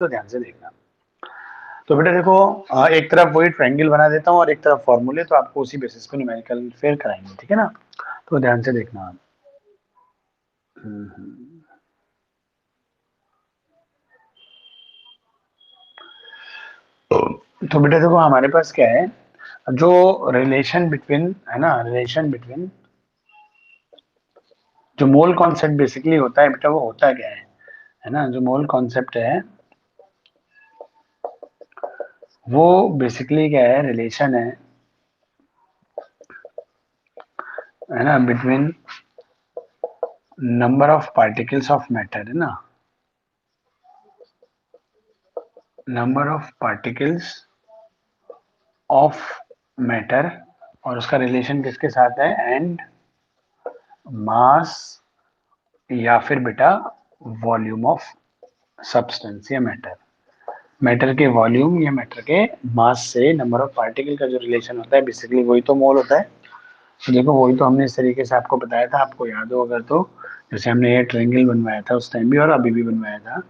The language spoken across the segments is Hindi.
तो ध्यान से देखना। तो बेटा देखो, एक तरफ वही ट्रायंगल बना देता हूँ और एक तरफ फॉर्मूले, तो आपको उसी बेसिस पे न्यूमेरिकल फिर कराएंगे, ठीक है ना। तो ध्यान से देखना आप। हम्म। तो बेटा देखो, हमारे पास क्या है, जो रिलेशन बिटवीन है ना, रिलेशन बिटवीन जो मोल कॉन्सेप्ट बेसिकली होता है बेटा, वो होता क्या है ना, जो मोल कॉन्सेप्ट वो बेसिकली क्या है, रिलेशन है ना, between number of particles of matter, है ना, number of particles of matter, और उसका रिलेशन किसके साथ है, एंड मास, या फिर बेटा वॉल्यूम ऑफ सब्सटेंस या मैटर, मैटर के वॉल्यूम या मैटर के मास से नंबर ऑफ पार्टिकल का जो रिलेशन होता है, बेसिकली वही तो मोल होता है। तो देखो, वही तो हमने इस तरीके से आपको बताया था, आपको याद हो अगर तो, जैसे हमने ये ट्रायंगल बनवाया था उस टाइम भी और अभी भी बनवाया था,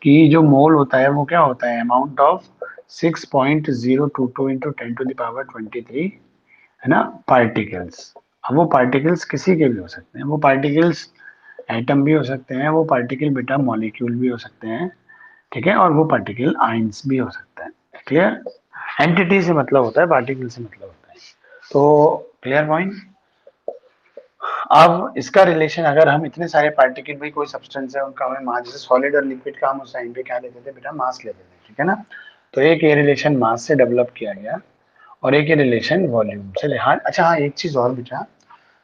कि जो मोल होता है वो क्या होता है, अमाउंट ऑफ 6.022 इंटू 10⁻23, है ना, पार्टिकल्स। अब वो पार्टिकल्स किसी के भी हो सकते हैं, वो पार्टिकल्स एटम भी हो सकते हैं, वो पार्टिकल बेटा मॉलिक्यूल भी हो सकते हैं, ठीक है, और वो पार्टिकल आइंस भी हो सकता है। क्लियर। एंटिटी से मतलब होता है, पार्टिकल से मतलब होता है। तो क्लियर पॉइंट। अब इसका रिलेशन, अगर हम इतने सारे पार्टिकल, भाई कोई सब्सटेंस है उनका हमें मास, जैसे सॉलिड और लिक्विड का हम उस टाइम पे क्या लेते थे बेटा, मास लेते थे, ठीक है ना। तो एक ये रिलेशन मास से डेवलप किया गया, और एक ये रिलेशन वॉल्यूम से। हाँ अच्छा, हाँ एक चीज और बेटा,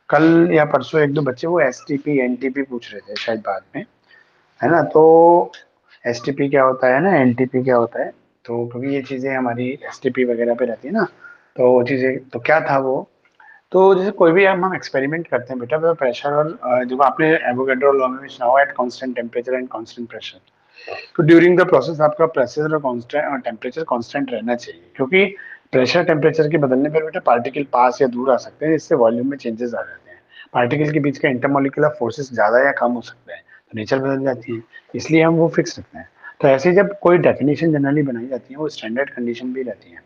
कल या परसों एक दो बच्चे वो S T P N T P पूछ रहे थे शायद बाद में, है ना। तो एस टी पी क्या होता है ना, एन टी पी क्या होता है, तो क्योंकि ये चीजें हमारी एस टी पी वगैरह पे रहती है ना, तो वो चीजें तो क्या था वो, तो जैसे कोई भी हम एक्सपेरिमेंट करते हैं बेटा, तो प्रेशर और जो आपने एवोगैड्रो लॉ में भी सुना हुआ, at constant temperature and constant pressure, तो ड्यूरिंग द प्रोसेस आपका प्रेशर और कांस्टेंट टेम्परेचर कांस्टेंट रहना चाहिए, क्योंकि प्रेशर टेम्परेचर के बदलने पर बेटा पार्टिकल पास या दूर आ सकते हैं, इससे वॉल्यूम में चेंजेस आ जाते हैं, पार्टिकल के बीच का इंटरमोलिकुलर फोर्सेस ज्यादा या कम हो सकते हैं, तो नेचर बदल जाती है, इसलिए हम वो फिक्स रखते हैं। तो ऐसे जब कोई डेफिनेशन जनरली बनाई जाती है, वो स्टैंडर्ड कंडीशन भी रहती है,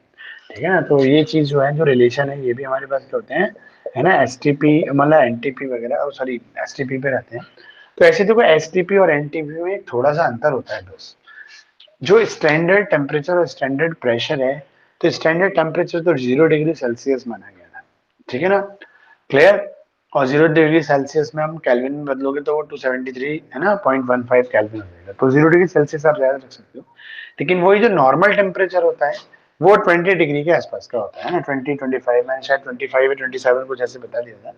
ठीक है ना। तो ये चीज जो है, जो रिलेशन है, ये भी हमारे पास होते हैं, है ना, एस टी पी मतलब एन टी पी वगैरह, सॉरी एस टी पी पे रहते हैं। तो ऐसे देखो, एस टी पी और एन टी पी में एक थोड़ा सा अंतर होता है बस, जो स्टैंडर्ड टेम्परेचर और स्टैंडर्ड प्रेशर है, तो स्टैंडर्ड टेम्परेचर तो 0 डिग्री सेल्सियस माना गया था, ठीक है ना। क्लियर। और 0 डिग्री सेल्सियस में हम केल्विन में बदलोगे तो वो 273 है ना, 0.15 केल्विन हो जाएगा, तो 0 डिग्री सेल्सियस आप ज्यादा रख सकते हो। लेकिन वही जो नॉर्मल टेम्परेचर होता है, वो 20 डिग्री के आसपास का होता है ना, 20-25, मैंने शायद 25 या 27 कुछ ऐसे बता दिया था,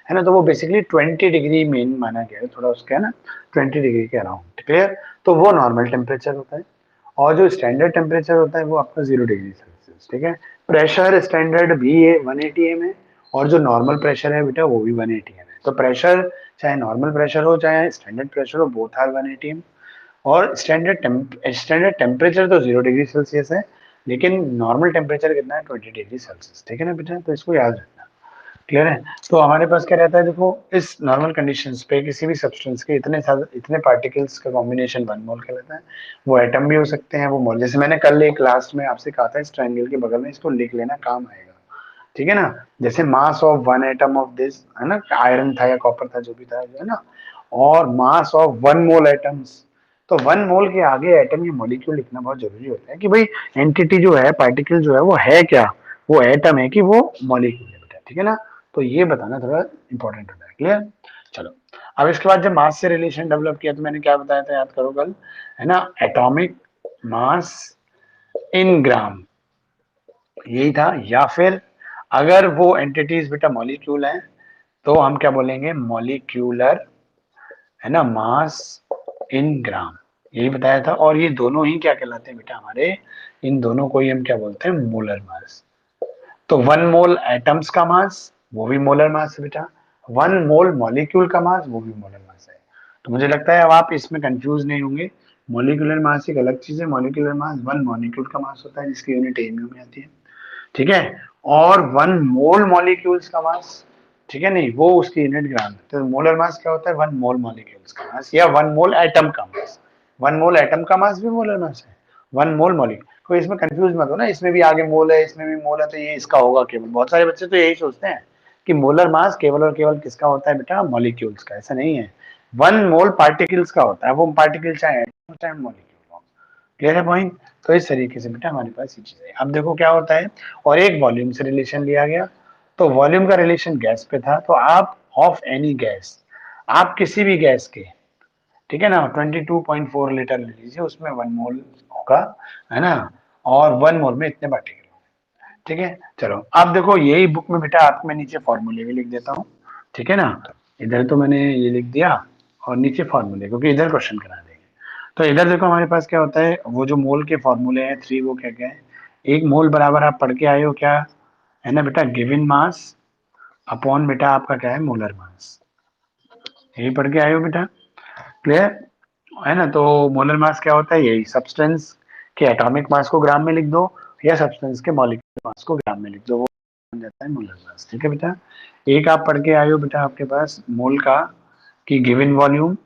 है ना। तो वो बेसिकली 20 डिग्री मेन माना गया है, थोड़ा उसका है ना, 20 डिग्री के अराउंड। क्लियर। तो वो नॉर्मल टेम्परेचर होता है, और जो स्टैंडर्ड टेम्परेचर होता है वो आपका 0 डिग्री सेल्सियस, ठीक है। प्रेशर स्टैंडर्ड भी है 180 एम है, और जो नॉर्मल प्रेशर है बेटा वो भी 180 एम है। तो प्रेशर चाहे नॉर्मल प्रेशर हो चाहे स्टैंडर्ड प्रेशर हो, बोथ आर 180 एम। और स्टैंडर्ड टेम्परेचर तो 0 डिग्री सेल्सियस है, लेकिन नॉर्मल टेम्परेचर कितना है, 20 डिग्री सेल्सियस, ठीक है ना बेटा, तो इसको याद रखना। क्लियर है। तो हमारे पास क्या रहता है, देखो इस नॉर्मल कंडीशंस पे किसी भी सब्सटेंस के इतने पार्टिकल्स का कॉम्बिनेशन 1 मोल कहलाता है। वो एटम भी हो सकते हैं, वो मोल, जैसे मैंने कल एक लास्ट में आपसे कहा था, इस ट्रायंगल के बगल में इसको लिख लेना, काम आएगा, ठीक है ना। जैसे mass of one atom of this, है ना, आयरन था या कॉपर था जो भी था, जो है ना, और मास ऑफ 1 मोल एटम्स, तो 1 मोल के आगे एटम या मॉलिक्यूल लिखना बहुत जरूरी होता है, कि भाई एंटिटी जो है, पार्टिकल जो है, वो है क्या, वो एटम है कि वो मॉलिक्यूल है बेटा, ठीक है ना। तो ये बताना थोड़ा इंपॉर्टेंट होता है। क्लियर। चलो, अब इसके बाद जब मास से रिलेशन डेवलप किया, तो मैंने क्या बताया था, याद करो कल, है ना, एटॉमिक मास इन ग्राम, यही था। या फिर अगर वो एंटिटीज बेटा मॉलिक्यूल हैं, तो हम क्या बोलेंगे, मॉलिक्यूलर, है ना, मास इन ग्राम, यही बताया था। और ये दोनों ही क्या कहलाते हैं बेटा हमारे, इन दोनों को ही हम क्या बोलते हैं, मोलर मास। तो 1 मोल एटम्स का मास, वो भी मोलर मास है बेटा, 1 मोल मॉलिक्यूल का मास, वो भी मोलर मास है। तो मुझे लगता है अब आप इसमें कंफ्यूज नहीं होंगे। मॉलिक्यूलर मास एक अलग चीज है, मॉलिक्यूलर मास 1 मॉलिक्यूल का मास होता है, जिसकी यूनिट एमयू में आती है, ठीक है। और 1 मोल मॉलिक्यूल्स का मास, ठीक है, नहीं वो उसकी यूनिट ग्राम है। तो मोलर मास क्या होता है, 1 मोल मॉलिक्यूल्स का मास, या 1 मोल एटम का मास, 1 मोल एटम का मास भी मोलर मास है, 1 मोल मॉलिक्यूल। कोई इसमें कंफ्यूज मत हो ना, इसमें भी आगे मोल है, इसमें भी मोल है, तो ये इसका होगा केवल। बहुत सारे बच्चे तो यही सोचते हैं कि मोलर मास केवल और केवल किसका होता है बेटा, मॉलिक्यूल्स का। ऐसा नहीं है, 1 मोल पार्टिकल्स का होता है, वो पार्टिकल चाहे एटम चाहे मॉलिक्यूल हो। क्लियर है पॉइंट? तो इस तरीके से बेटा हमारे पास ये चीज है। अब देखो क्या होता है, और एक वॉल्यूम से रिलेशन लिया गया, तो वॉल्यूम का रिलेशन गैस पे था, तो आप ऑफ एनी गैस, आप किसी भी गैस के, ठीक है ना, 22.4 लीटर ले लीजिए, उसमें 1 मोल होगा, है ना, और 1 मोल में इतने पार्टिकल। ठीक है, चलो अब देखो यही बुक में बेटा आपको मैं नीचे फॉर्मूले भी लिख देता हूँ। ठीक है ना, इधर तो मैंने ये लिख दिया, और नीचे फॉर्मूले, क्योंकि इधर क्वेश्चन करा देंगे। तो इधर देखो हमारे पास क्या होता है, वो जो मोल के फॉर्मूले हैं 3, वो क्या क्या है। एक मोल बराबर आप पढ़ के आए हो क्या, है ना बेटा, गिवन मास अपॉन बेटा आपका क्या है, मोलर मास। यही पढ़ के आए हो बेटा, क्लियर है ना। तो मोलर मास क्या होता है, यही सब्सटेंस के एटॉमिक मास को ग्राम में लिख दो, या सब्सटेंस के मॉलिक्यूलर मास को ग्राम में लिख दो, वो बन जाता है मोलर मास। ठीक है बेटा, एक आप पढ़ के आए हो बेटा आपके पास मोल का, कि गिवन वॉल्यूम,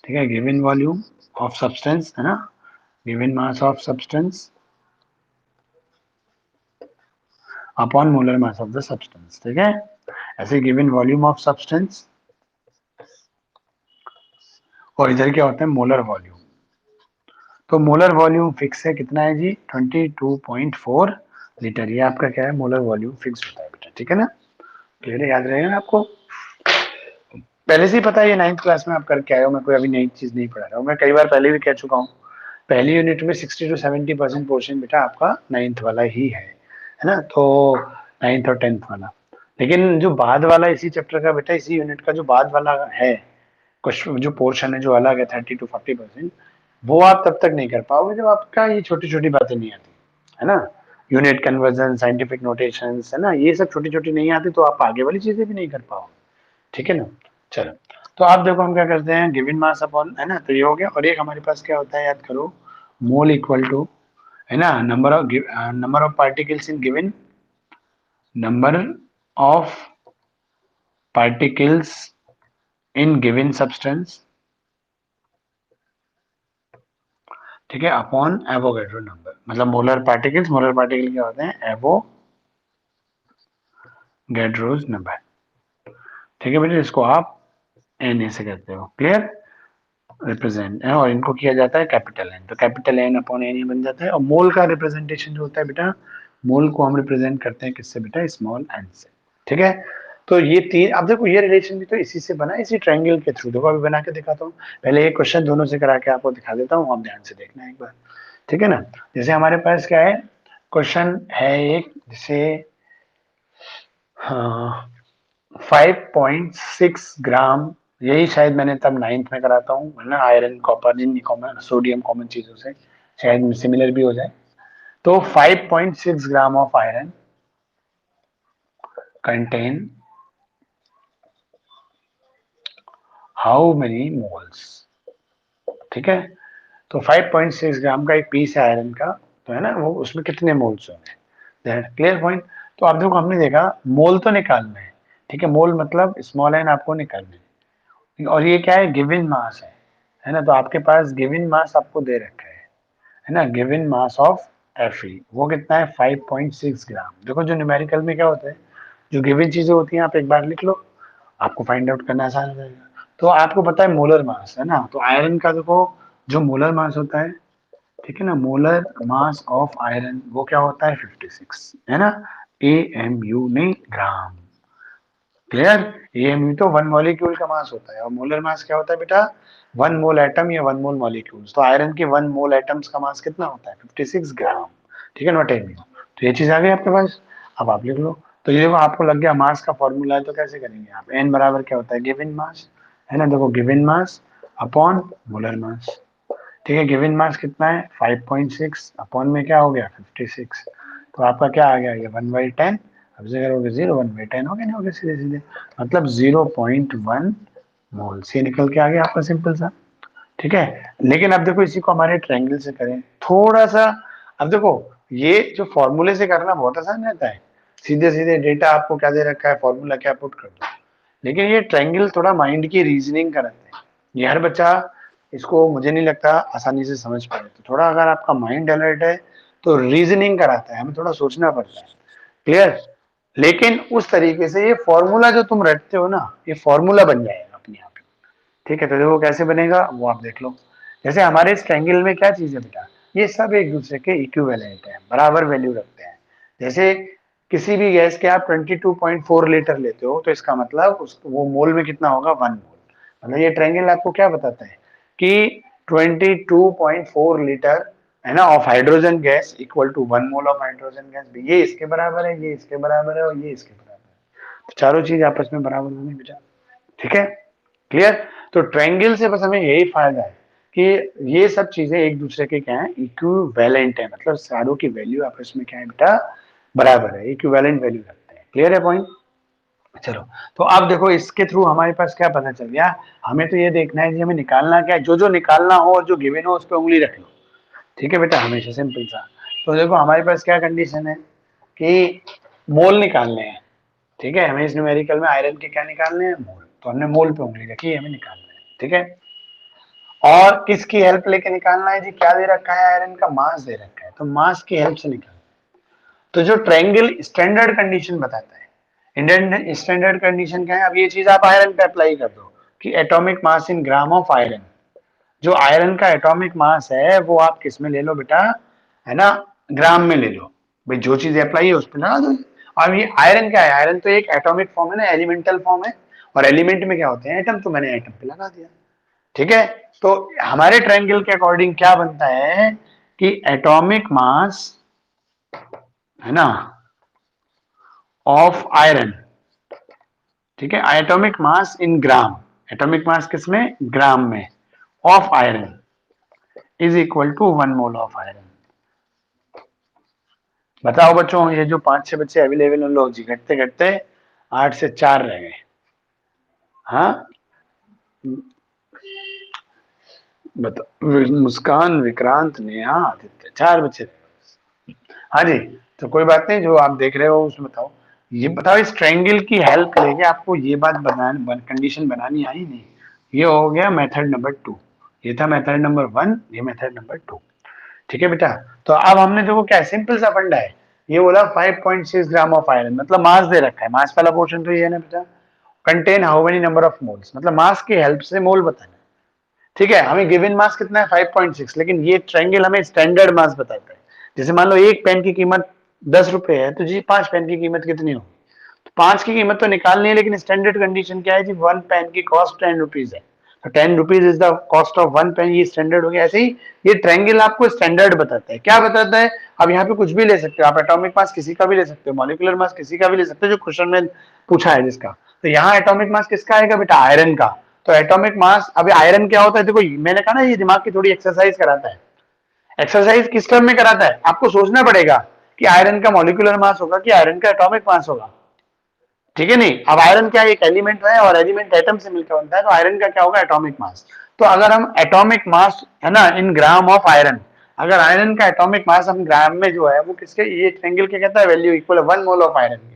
ठीक है, गिवन वॉल्यूम ऑफ सब्सटेंस, है ना, given mass of substance upon molar mass of the substance. ठीक है, ऐसे गिवन वॉल्यूम ऑफ सब्सटेंस, और इधर क्या होता है, मोलर वॉल्यूम। तो मोलर वॉल्यूम फिक्स है, कितना है जी, 22.4 लीटर। ये आपका क्या है, मोलर वॉल्यूम फिक्स होता है बेटा। ठीक है ना, क्लियर है, याद रहेगा ना आपको, पहले से ही पता है, ये 9th क्लास में आप करके आए हो, मैं कोई अभी नई चीज नहीं पढ़ा रहा हूँ, मैं कई बार पहले भी कह चुका हूँ। पहली यूनिट में 60 to 70% पोर्शन बेटा आपका 9th वाला ही है ना, तो 9th और 10th वाला। लेकिन जो बाद वाला इसी चैप्टर का बेटा, इसी यूनिट का जो बाद वाला है, कुछ जो पोर्शन है जो अलग है 30 to 40%, वो आप तब तक नहीं कर पाओगे जब आपका ये छोटी छोटी बातें नहीं आती, है ना, यूनिट कन्वर्जन, साइंटिफिक नोटेशंस, है ना, ये सब छोटी छोटी नहीं आती, तो आप आगे वाली चीजें भी नहीं कर पाओगे। ठीक है ना, चलो। तो आप देखो हम क्या करते हैं, गिवन मास अपॉन, है ना, तो ये हो गया, और एक हमारे पास क्या होता है, याद करो, मोल इक्वल टू, है ना, number of particles in given, number of particles in given substance, ठीक है, अपॉन एवोगैड्रो नंबर, मतलब मोलर पार्टिकल क्या होते हैं, एवोगैड्रोज नंबर। ठीक है बेटा, इसको आप एन ए से करते हो, क्लियर, रिप्रेजेंट है, और इनको किया जाता है कैपिटल एन, तो कैपिटल एन अपॉन एन ये बन जाता है। और मोल का रिप्रेजेंटेशन जो होता है बेटा, मोल को हम रिप्रेजेंट करते हैं किससे बेटा, स्मॉल एन से। ठीक है, तो ये तीन, अब देखो ये रिलेशन भी तो इसी से बना, इसी ट्रायंगल के थ्रू। देखो अभी बना के दिखाता हूँ, पहले एक क्वेश्चन दोनों से करा के आपको दिखा देता हूँ, आप ध्यान से देखना एक बार। ठीक है ना, जैसे हमारे पास क्या है, क्वेश्चन है एक, जैसे 5.6 ग्राम, यही शायद मैंने तब 9th में कराता हूँ, है ना, iron copper in common, sodium common चीजों से शायद सिमिलर भी हो जाए। तो 5.6 ग्राम of iron contain how many moles. ठीक है, तो 5.6 ग्राम का एक पीस है आयरन का, तो है ना, वो उसमें कितने मोल्स होंगे, क्लियर पॉइंट। तो आप देखो हमने देखा मोल तो निकालना है, ठीक है, मोल मतलब स्मॉल एन आपको निकालना है, और ये क्या है, गिवन मास है ना, तो आपके पास गिवन मास आपको दे रखा है ना, गिवन मास ऑफ Fe वो कितना है, 5.6 ग्राम। देखो जो न्यूमेरिकल में क्या होता है, जो गिवन चीजें होती हैं आप एक बार लिख लो, आपको फाइंड आउट करना आसान हो जाएगा। तो आपको पता है मोलर मास, है ना, तो आयरन का देखो जो मोलर मास होता है, ठीक है ना, मोलर मास ऑफ आयरन वो क्या होता है, 56, है ना, AMU नहीं ग्राम, क्लियर। AMU तो 1 मॉलिक्यूल का मास होता है, और मोलर मास क्या होता है बेटा, 1 मोल एटम या 1 मोल मॉलिक्यूल्स। तो आयरन के 1 मोल एटम्स का मास कितना होता है, 56 ग्राम। ठीक है, नॉट AMU। तो ये चीज आ गई आपके पास, अब आप लिख लो। तो ये देखो आपको लग गया मास का फॉर्मूला है, तो कैसे करेंगे आप, एन बराबर क्या होता है, गिवन मास, है ना, देखो given mass upon molar mass. ठीक है, गिवन मास कितना है, 5.6 अपॉन में क्या हो गया, 56, तो आपका क्या आ गया, ये 1/10। अब से करोगे 0, 1/10 हो गया, नहीं हो गया, सीधे सीधे, मतलब 0.1 मोल से निकल के आ गया आपका, सिंपल सा। ठीक है, लेकिन अब देखो इसी को हमारे ट्रायंगल से करें थोड़ा सा। अब देखो ये जो फॉर्मूले से करना बहुत आसान रहता है, सीधे सीधे डेटा आपको क्या दे रखा है, फॉर्मूला क्या पुट कर दो। लेकिन ये ट्रायंगल थोड़ा माइंड की रीजनिंग कराते हैं, ये हर बच्चा इसको मुझे नहीं लगता आसानी से समझ पाए। तो थोड़ा अगर आपका माइंड अलर्ट है तो रीजनिंग कराता है, हमें थोड़ा सोचना पड़ता है। क्लियर? लेकिन उस तरीके से ये फॉर्मूला जो तुम रटते हो ना, ये फॉर्मूला बन जाएगा अपने आप ही। ठीक है, तो देखो कैसे बनेगा वो आप देख लो। जैसे हमारे इस ट्रायंगल में क्या चीज है बेटा, ये सब एक दूसरे के इक्विवेलेंट है, बराबर वैल्यू रखते हैं। जैसे किसी भी गैस के आप 22.4 लीटर लेते हो तो इसका मतलब वो मोल में कितना होगा, 1 मोल। मतलब ये ट्रायंगल आपको क्या बताता है कि 22.4 लीटर है ना of hydrogen gas equal to 1 mole of hydrogen gas. ये इसके बराबर है, ये इसके बराबर है और ये इसके बराबर है। तो चारों चीज आपस में बराबर होंगी बेटा। ठीक है, क्लियर? तो ट्रायंगल से बस हमें यही फायदा है कि ये सब चीजें एक दूसरे के क्या है, इक्विवेलेंट है। मतलब चारों की वैल्यू आपस में क्या है बेटा, बराबर है, इक्विवेलेंट वैल्यू रखते हैं। क्लियर है पॉइंट? चलो, तो अब देखो इसके थ्रू हमारे पास क्या पता चल गया। हमें तो ये देखना है कि हमें निकालना क्या है, जो जो निकालना हो और जो गिवन हो उस पर उंगली रख लो। ठीक है बेटा, हमेशा सिंपल सा। तो देखो हमारे पास क्या कंडीशन है कि मोल निकालने हैं। ठीक है, हमें इस न्यूमेरिकल में आयरन के क्या निकालने हैं, मोल। तो हमने मोल पे उंगली रखी है, हमें निकालना है। ठीक है, और किसकी हेल्प लेके निकालना है जी, क्या दे रखा है, आयरन का मास दे रखा है, तो मास की हेल्प से निकालना है। तो जो ट्रायंगल स्टैंडर्ड कंडीशन बताता है, इंडियन स्टैंडर्ड कंडीशन क्या है, अब ये चीज आप आयरन पे अप्लाई कर दो कि atomic mass in gram of iron. जो आयरन का एटॉमिक मास है वो आप किस में ले लो बेटा, है ना, ग्राम में ले लो। भाई जो चीज अप्लाई है उस पर लगा दो। और ये आयरन क्या है, आयरन तो एक एटॉमिक फॉर्म है ना, एलिमेंटल फॉर्म है। और एलिमेंट में क्या होते हैं, एटम, तो मैंने एटम पे लगा दिया। ठीक है, तो हमारे ट्रायंगल के अकॉर्डिंग क्या बनता है कि एटॉमिक मास, है ना, ऑफ आयरन। ठीक है, एटॉमिक मास इन ग्राम, एटॉमिक मास किसमें, ग्राम में, of iron is equal to 1 mole of iron. बताओ बच्चों, ये जो 5-6 बच्चे अवेलेबल हैं लोग जी, घटते घटते 8 से 4 रह गए। हाँ, बताओ, मुस्कान, विक्रांत, नेहा, आदित्य, 4 बच्चे। हाँ जी, तो कोई बात नहीं, जो आप देख रहे हो उसमें बताओ। ये बताओ, इस ट्रायंगल की हेल्प लेके आपको ये बात बनानी, कंडीशन बनानी आई नहीं। ये हो गया मेथड नंबर 2, ये था मेथड नंबर 1, ये मेथड नंबर 2। ठीक है बेटा, तो अब हमने देखो क्या सिंपल सा फंडा है। ये बोला 5.6 ग्राम ऑफ आयरन, मतलब मास दे रखा है, मास वाला पोर्शन तो ये है ना बेटा, contain how many number of moles, मतलब मास की हेल्प से मोल बताना है। ठीक है, हमें गिवन मास कितना है, 5.6, लेकिन ये ट्रायंगल हमें स्टैंडर्ड मास बताता है। जैसे मान लो एक पेन की कीमत 10 रुपए है, तो जी 5 पेन की कीमत कितनी होगी, तो 5 की कीमत तो निकालनी है, लेकिन स्टैंडर्ड कंडीशन क्या है जी, 1 पेन की कॉस्ट 10 रुपीज है। तो 10 rupees is the cost of 1 pen, ये स्टैंडर्ड हो गया। ऐसे ही ये ट्रायंगल आपको स्टैंडर्ड बताता है। क्या बताता है, अब यहाँ पे कुछ भी ले सकते हो आप, एटॉमिक मास किसी का भी ले सकते हो, मॉलिक्यूलर मास किसी का भी ले सकते हो, जो क्वेश्चन में पूछा है जिसका। तो यहाँ एटॉमिक मास किसका आएगा बेटा, आयरन का। तो एटॉमिक मास, अभी आयरन क्या होता है, देखो मैंने कहा ना ये दिमाग की थोड़ी एक्सरसाइज कराता है। एक्सरसाइज किस टर्म में कराता है, आपको सोचना पड़ेगा कि आयरन का मॉलिक्यूलर मास होगा कि आयरन का एटॉमिक मास होगा। ठीक है, नहीं, अब आयरन क्या एक एलिमेंट है और एलिमेंट एटम से मिलकर बनता है, तो आयरन का क्या होगा, एटॉमिक मास। तो अगर हम एटॉमिक मास, है ना, इन ग्राम ऑफ आयरन, अगर आयरन का एटॉमिक मास हम ग्राम में जो है वो किसके, ये ट्रायंगल के कहता है value equal 1 mole of iron के।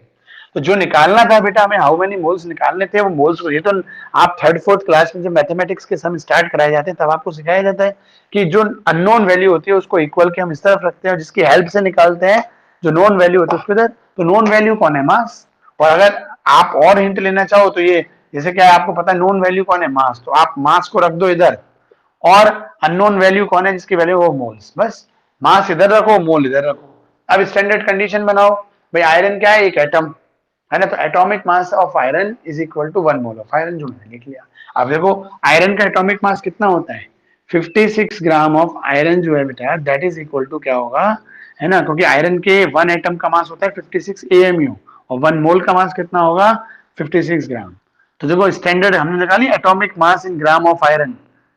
तो जो निकालना था बेटा हमें, हाउ मेनी मोल्स निकालने थे, वो मोल्स को, ये तो आप 3rd 4th क्लास में जब मैथमेटिक्स के सम स्टार्ट कराए जाते हैं तब आपको सिखाया जाता है कि जो अननोन वैल्यू होती है उसको इक्वल के हम इस तरफ रखते हैं और जिसकी हेल्प से निकालते हैं जो नोन वैल्यू होती है उसको इधर। तो नोन वैल्यू कौन है, मास। और अगर आप और हिंट लेना चाहो तो ये, जैसे क्या है आपको पता है नोन वैल्यू कौन है, मास, तो आप मास को रख दो इधर, और अननोन वैल्यू कौन है जिसकी वैल्यू वो मोल्स, बस। मास इधर रखो, मोल इधर रखो। अब स्टैंडर्ड कंडीशन बनाओ, भाई आयरन क्या है, एक एटम, है ना, तो atomic mass of iron is equal to 1 mole of iron, जो मैंने लिख लिया। अब देखो आयरन का एटॉमिक मास कितना होता है, 56 ग्राम ऑफ आयरन जो है बेटा दैट इज इक्वल टू क्या होगा, है ना, क्योंकि आयरन के 1 एटम का मास होता है 56 AMU और 1 मोल का मास कितना होगा, 56 ग्राम। तो देखो स्टैंडर्ड हमने निकाली atomic mass in gram of iron.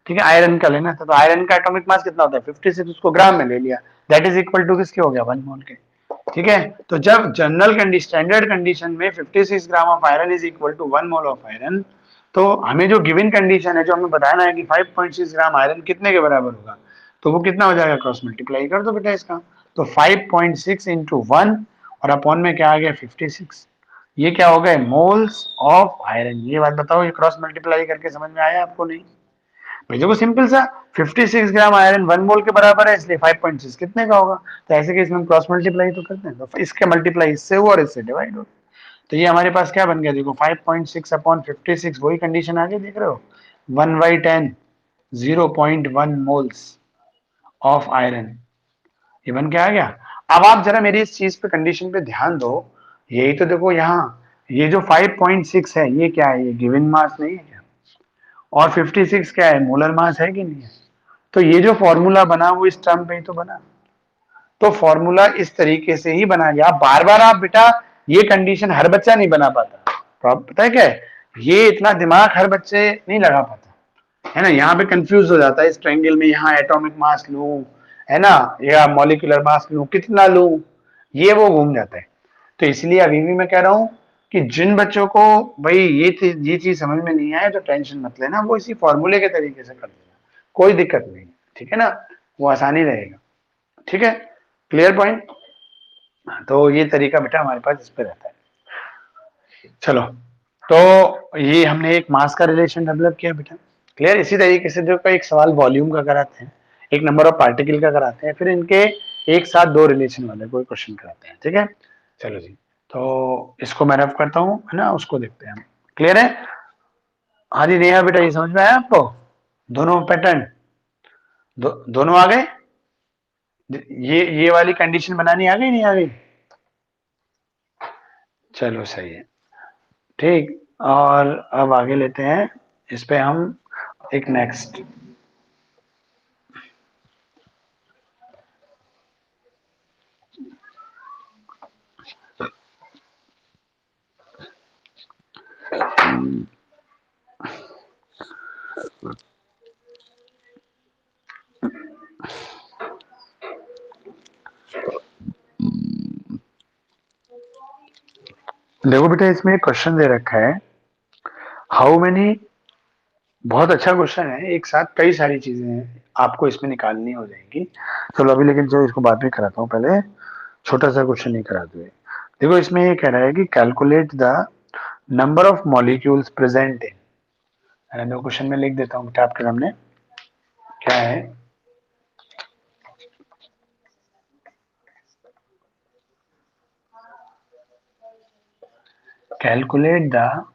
ठीक है, आयरन का लेना था, तो आयरन का एटॉमिक मास कितना होता है 56, उसको ग्राम में ले लिया, दैट इज इक्वल टू किसके हो गया, 1 मोल के। ठीक है, तो जब जनरल कंडीशन, स्टैंडर्ड कंडीशन में 56 gram of iron is equal to 1 mole of iron, तो हमें जो गिवन कंडीशन है, जो हमें बताना है कि 5.6 ग्राम आयरन कितने के बराबर होगा, तो वो कितना हो जाएगा, क्रॉस मल्टीप्लाई कर दो बेटा इसका। तो 5.6 इंटू 1 और अपॉन में क्या आ गया 56, ये क्या हो गए, मोल्स ऑफ आयरन। ये बात बताओ, ये क्रॉस मल्टीप्लाई करके समझ में आया आपको, नहीं? भाई देखो सिंपल सा, 56 ग्राम आयरन 1 मोल के बराबर है, इसलिए 5.6 कितने का होगा? तो ऐसे केस में हम क्रॉस मल्टीप्लाई तो करते हैं, तो इसके मल्टीप्लाई इससे हुआ और इससे डिवाइड हो। तो ये हमारे पास क्या बन गया देखो, 5.6 अपॉन 56, वही कंडीशन आगे देख रहे हो, 1/10 0.1 मोल्स ऑफ आयरन, ये बन के आ गया। अब आप जरा मेरी इस चीज पे कंडीशन पे ध्यान दो, यही तो देखो यहाँ, ये जो 5.6 है ये क्या है, ये गिवन मास नहीं है क्या? और 56 क्या है, मोलर मास है कि नहीं है? तो ये जो फॉर्मूला बना वो इस टर्म पे ही तो बना। तो फॉर्मूला इस तरीके से ही बना गया। बार बार आप बेटा, ये कंडीशन हर बच्चा नहीं बना पाता, तो आप पता है क्या है, ये इतना दिमाग हर बच्चे नहीं लगा पाता है ना, यहाँ पे कंफ्यूज हो जाता है इस ट्रायंगल में, यहाँ एटॉमिक मास लूं है ना, या मॉलिक्यूलर मास लूं, कितना लूं, ये वो घूम जाता है। तो इसलिए अभी भी मैं कह रहा हूं कि जिन बच्चों को भाई ये चीज समझ में नहीं आए तो टेंशन मत लेना, वो इसी फॉर्मूले के तरीके से कर देना, कोई दिक्कत नहीं, ठीक है ना, वो आसानी रहेगा, ठीक है, क्लियर पॉइंट। तो ये तरीका बेटा हमारे पास इस पे रहता है। चलो, तो ये हमने एक मास का रिलेशन डेवलप किया बेटा, क्लियर। इसी तरीके से जो एक सवाल वॉल्यूम का कराते हैं, एक नंबर ऑफ पार्टिकल का कराते हैं, फिर इनके एक साथ दो रिलेशन वाले कोई क्वेश्चन कराते हैं, ठीक है। चलो जी, तो इसको मैं रफ करता हूँ है ना, उसको देखते हैं हम, क्लियर है। हाँ जी नेहा बेटा, ये समझ में आया आपको, दोनों पैटर्न, दोनों आ गए, ये वाली कंडीशन बनानी आ गई नहीं आ गई? चलो सही है, ठीक। और अब आगे लेते हैं इस पे हम एक नेक्स्ट, देखो बेटा इसमें एक क्वेश्चन दे रखा है, हाउ मेनी, बहुत अच्छा क्वेश्चन है, एक साथ कई सारी चीजें हैं आपको इसमें निकालनी हो जाएंगी। चलो अभी, लेकिन चलो इसको बाद में कराता हूँ, पहले छोटा सा क्वेश्चन ही कराते हुए। देखो इसमें ये कह रहा है कि calculate the number of molecules present in, मैं क्वेश्चन में लिख देता हूँ बेटा आपके सामने, क्या है, calculate the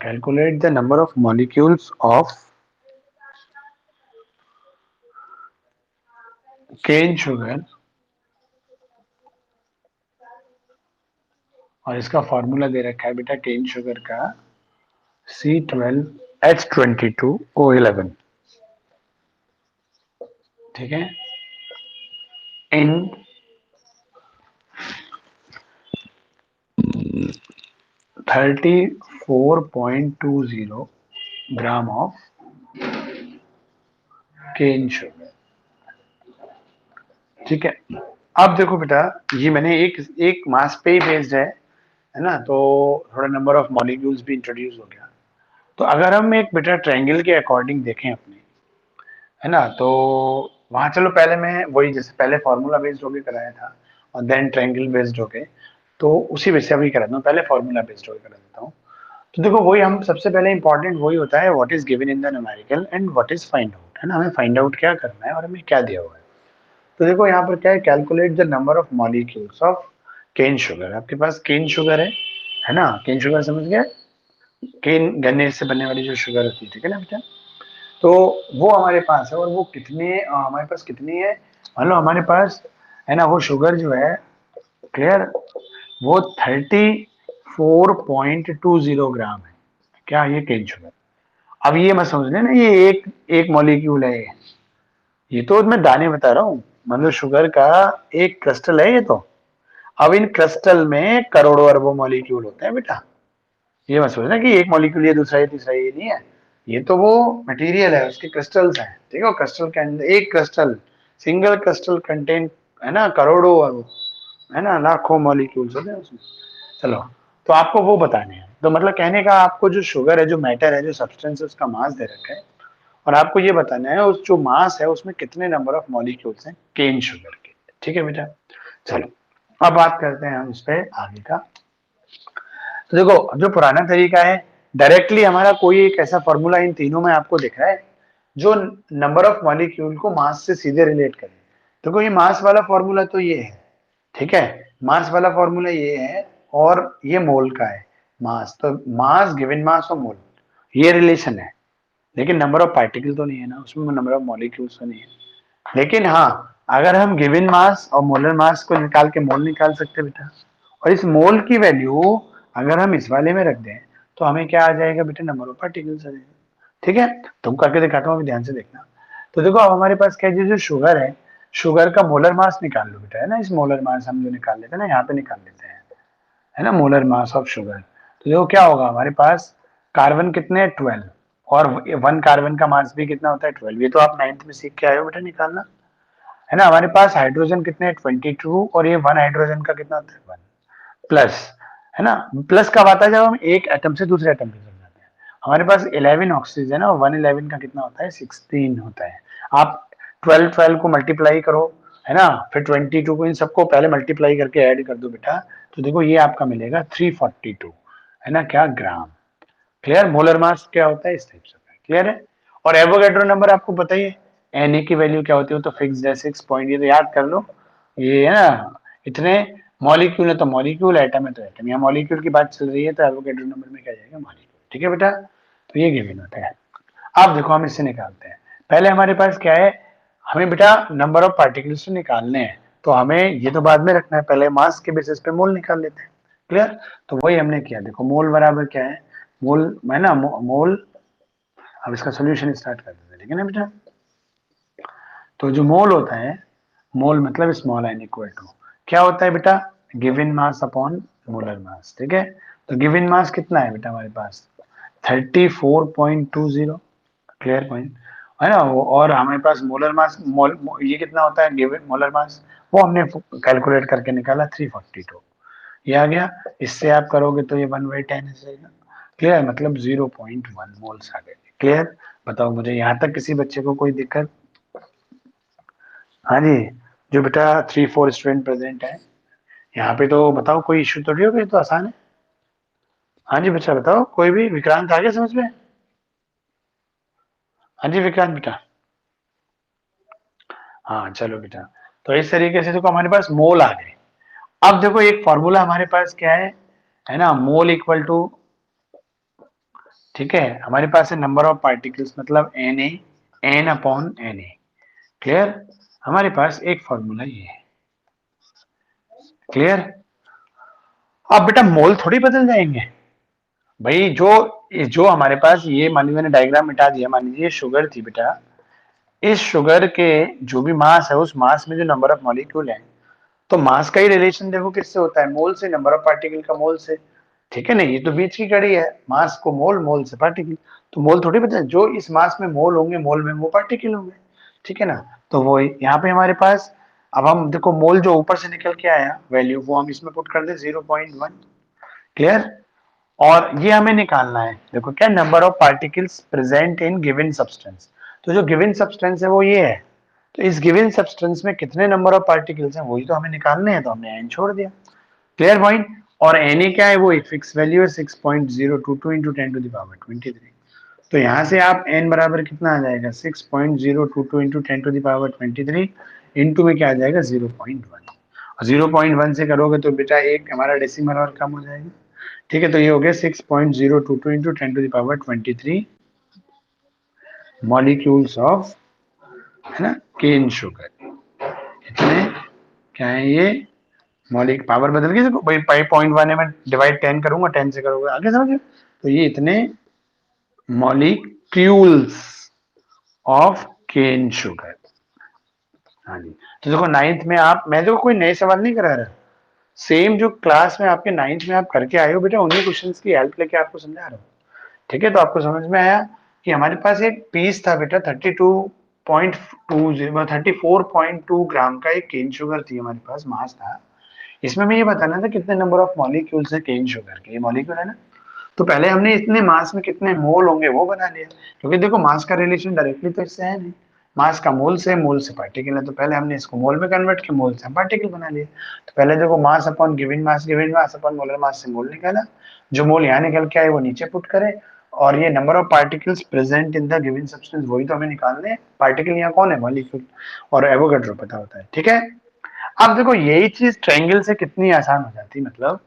calculate the number of molecules of cane sugar, और इसका फॉर्मूला दे रखा है बेटा केन शुगर का C12H22O11, ठीक है, इन 34.20 ग्राम ऑफ केन शुगर, ठीक है। अब देखो बेटा, ये मैंने एक एक मास पे ही बेस्ड है ना, तो थोड़ा नंबर ऑफ मॉलिक्यूल्स भी इंट्रोड्यूस हो गया। तो अगर हम एक बेटा ट्रायंगल के अकॉर्डिंग देखें अपने, है ना, तो वहां चलो पहले मैं वही, जैसे पहले फॉर्मूला बेस्ड होके कराया था और देन ट्रायंगल बेस्ड होके, तो उसी वजह से अभी कराता हूँ, पहले फॉर्मूला बेस्ड होके करा देता हूँ। तो देखो वही, हम सबसे पहले इंपॉर्टेंट वही होता है, what is given in the numerical and what is find out, है ना, हमें फाइंड आउट क्या करना है और हमें क्या दिया हुआ है। तो देखो यहाँ पर क्या है, calculate the number of molecules of cane sugar, आपके पास केन शुगर है ना, केन शुगर समझ गया, केन गन्ने से बनने वाली जो शुगर होती है, ठीक है ना बेटा। तो वो हमारे पास है, और वो कितने हमारे पास कितनी है, मान लो हमारे पास है ना, वो शुगर जो है, क्लियर, वो 34.20 ग्राम है, क्या ये केन शुगर। अब ये मत समझ लेना ये एक एक मॉलिक्यूल है, ये तो मैं दाने बता रहा हूँ, मतलब शुगर का एक क्रिस्टल है ये तो। अब इन क्रिस्टल में करोड़ों अरबों मॉलिक्यूल होते हैं बेटा, ये मत सोचना कि एक मॉलिक्यूल ये दूसरा ये तीसरा, ये नहीं है, ये तो वो मटेरियल है, उसके क्रिस्टल्स हैं, ठीक है, क्रिस्टल के अंदर एक क्रिस्टल, सिंगल क्रिस्टल कंटेन, है ना, करोड़ों और है ना लाखों मॉलिक्यूल्स होते हैं उसमें। चलो, तो आपको वो बताने हैं, तो मतलब कहने का आपको जो शुगर है, जो मैटर है, जो सब्सटेंस है, उसका मास दे रखा है, और आपको ये बताना है उस जो मास है उसमें कितने नंबर ऑफ मॉलिक्यूल्स हैं केन शुगर के, ठीक है बेटा। चलो, अब बात करते हैं हम इस पे आगे का। तो देखो जो पुराना तरीका है, डायरेक्टली हमारा कोई एक ऐसा फॉर्मूला इन तीनों में आपको दिख रहा है जो नंबर ऑफ मॉलिक्यूल को मास से सीधे रिलेट करे। देखो ये मास वाला फॉर्मूला तो ये है, ठीक है, मास वाला फॉर्मूला ये है, और ये मोल का है। मास तो मास गिवन मास और मोल, ये रिलेशन है। लेकिन नंबर ऑफ पार्टिकल तो नहीं है ना उसमें, नंबर ऑफ मॉलिक्यूल्स तो नहीं है। लेकिन हाँ, अगर हम गिवन मास और मोलर मास को निकाल के मोल निकाल सकते हैं बेटा। और इस मोल की वैल्यू अगर हम इस वाले में रख दें तो हमें क्या आ जाएगा बेटा, नंबर ऑफ पार्टिकल्स आ जाएगा। ठीक है, तुम करके दिखाता हूँ, अभी ध्यान से देखना। तो देखो अब हमारे पास क्या है, जो शुगर है, शुगर का मोलर मास निकाल लो बेटा, है ना। इस मोलर मास हम जो निकाल लेते हैं ना, यहाँ पे निकाल लेते हैं, है ना, मोलर मास ऑफ शुगर। तो देखो क्या होगा हमारे पास, कार्बन कितने हैं 12, और वन कार्बन का मास भी कितना होता है 12, ये तो आप 9th में सीख के आए हो बेटा निकालना, है ना। हमारे पास हाइड्रोजन कितने हैं 22, और ये वन हाइड्रोजन का कितना होता है 1 प्लस, है ना। प्लस कब आता है, जब हम एक एटम से दूसरे एटम पे चल जाते हैं। हमारे पास 11 ऑक्सीजन है और 111 का कितना होता है 16 होता है। आप 12 12 को मल्टीप्लाई करो, है ना, फिर 22 को, इन सबको पहले मल्टीप्लाई करके ऐड कर दो बेटा। तो देखो ये आपका मिलेगा 342, है ना, क्या ग्राम। क्लियर, मोलर मास क्या होता है इस टाइप से, क्लियर है। और एवोगैड्रो नंबर आपको पता ही है, Na की वैल्यू क्या होती है, तो फिक्स है 6 पॉइंट, ये तो याद कर लो। ये है ना, इतने मॉलिक्यूल है तो मॉलिक्यूल, एटम है तो एटम, यहाँ मॉलिक्यूल की बात चल रही है तो एवोगैड्रो नंबर में क्या जाएगा, मॉलिक्यूल। ठीक है बेटा, तो ये गिवन होता है। अब देखो हम इससे निकालते हैं। पहले हमारे पास क्या है, हमें बेटा नंबर ऑफ पार्टिकल्स तो निकालने हैं, तो हमें ये तो बाद में रखना है, पहले मास के बेसिस पे मोल निकाल लेते हैं। क्लियर, तो वही हमने किया। देखो मोल बराबर क्या है, मोल है ना, मोल। अब इसका सोल्यूशन स्टार्ट कर देते हैं, ठीक है ना बेटा। तो जो मोल होता है, मोल मतलब स्मॉल एन इक्वल टू क्या होता है बेटा, given mass upon molar mass. ठीक है, तो गिवन मास कितना है बेटा हमारे पास 34.20, क्लियर पॉइंट, है ना और हमारे पास मोलर मास ये कितना होता है गिवन मोलर मास, वो हमने कैलकुलेट करके निकाला 342, ये आ गया। इससे आप करोगे तो ये 1/10 जाएगा। क्लियर, मतलब 0.1 मोल्स आ गए। क्लियर, बताओ मुझे यहाँ तक किसी बच्चे को कोई दिक्कत। हाँ जी, जो बेटा 3 4 स्टूडेंट प्रेजेंट है यहाँ पे, तो बताओ कोई इश्यू तो नहीं होगा, ये तो आसान है। हाँ जी बच्चा बताओ, कोई भी, विक्रांत आ गया समझ में। हाँ जी विक्रांत बेटा, हाँ चलो बेटा। तो इस तरीके से देखो हमारे पास मोल आ गए। अब देखो एक फॉर्मूला हमारे पास क्या है ना, मोल इक्वल टू, ठीक है, हमारे पास है नंबर ऑफ पार्टिकल्स मतलब N A, N upon N A. Clear, हमारे पास एक फॉर्मूला ये है। क्लियर, अब बेटा मोल थोड़ी बदल जाएंगे भाई, जो हमारे पास ये मान लीजिए मैंने डायग्राम मिटा दिया, मान लीजिए शुगर थी बेटा, इस शुगर के जो भी मास है उस मास में जो नंबर ऑफ मॉलिक्यूल है, तो मास का ही रिलेशन देखो किससे होता है, मोल से, नंबर ऑफ पार्टिकल का मोल से। ठीक है ना, ये तो बीच की कड़ी है, मास को मोल, मोल से पार्टिकल। तो मोल थोड़ी बता, जो इस मास में मोल होंगे, मोल में वो पार्टिकल होंगे। ठीक है ना, तो वो यहाँ पे हमारे पास, अब हम देखो मोल जो ऊपर से निकल के आया वैल्यू, वो हम इसमें पुट कर दे 0.1। क्लियर, और ये हमें निकालना है, देखो क्या, number of particles present in given substance. तो जो गिवन सब्सटेंस है वो ये है, तो इस गिवन सब्सटेंस में कितने नंबर ऑफ पार्टिकल्स हैं वही तो हमें निकालने हैं, तो हमने एन छोड़ दिया। क्लियर पॉइंट, और एन ए क्या है, वो एक फिक्स वैल्यू है 6.022 इंटू 10⁻23। तो यहाँ से आप एन बराबर कितना आ जाएगा 6.022 इंटू 10⁻23, इंटू में क्या आ जाएगा 0.1, और 0.1 से करोगे तो बेटा एक हमारा डेसिमल और कम हो जाएगा। ठीक है, तो ये हो गया 6.022 इंटू 10⁻23 मॉलिक्यूल्स ऑफ, है ना, केन शुगर। इतने क्या है ये, मौलिक पावर बदल गई देखो भाई, 5.1 है, मैं डिवाइड 10 करूंगा, 10 से करोगे आगे समझ, तो ये इतने मॉलिक्यूल्स ऑफ केन शुगर। हाँ जी, तो देखो नाइन्थ में आप, मैं देखो कोई नए सवाल नहीं करा रहा, सेम जो क्लास में आपके नाइन्थ में आप करके आए हो बेटा, उन्हीं क्वेश्चंस की हेल्प लेके आपको समझा रहा हूँ। ठीक है, तो आपको समझ में आया कि हमारे पास एक पीस था बेटा 34.2 ग्राम का, एक केन शुगर थी हमारे पास, मास था। इसमें मैं ये बताना था कितने नंबर ऑफ मॉलिक्यूल्स है केन शुगर के, ये मॉलिक्यूल है ना। तो पहले हमने इतने मास में कितने मोल होंगे वो बना लिया, क्योंकि देखो मास का रिलेशन डायरेक्टली तो इससे है नहीं, मास का मोल से पार्टिकल है, तो पहले हमने इसको मोल में कन्वर्ट किया, मोल से हम पार्टिकल बना लिए। तो पहले देखो mass upon given mass upon molar mass से मोल निकाला, जो मोल यहाँ निकल के आए वो नीचे पुट करें, और ये number of particles present in the given substance वही तो हमें निकालने हैं। पार्टिकल यहाँ कौन है, मॉलिक्यूल, और एवोगाड्रो पता होता है, ठीक है। अब देखो यही चीज ट्रायंगल से कितनी आसान हो जाती है, मतलब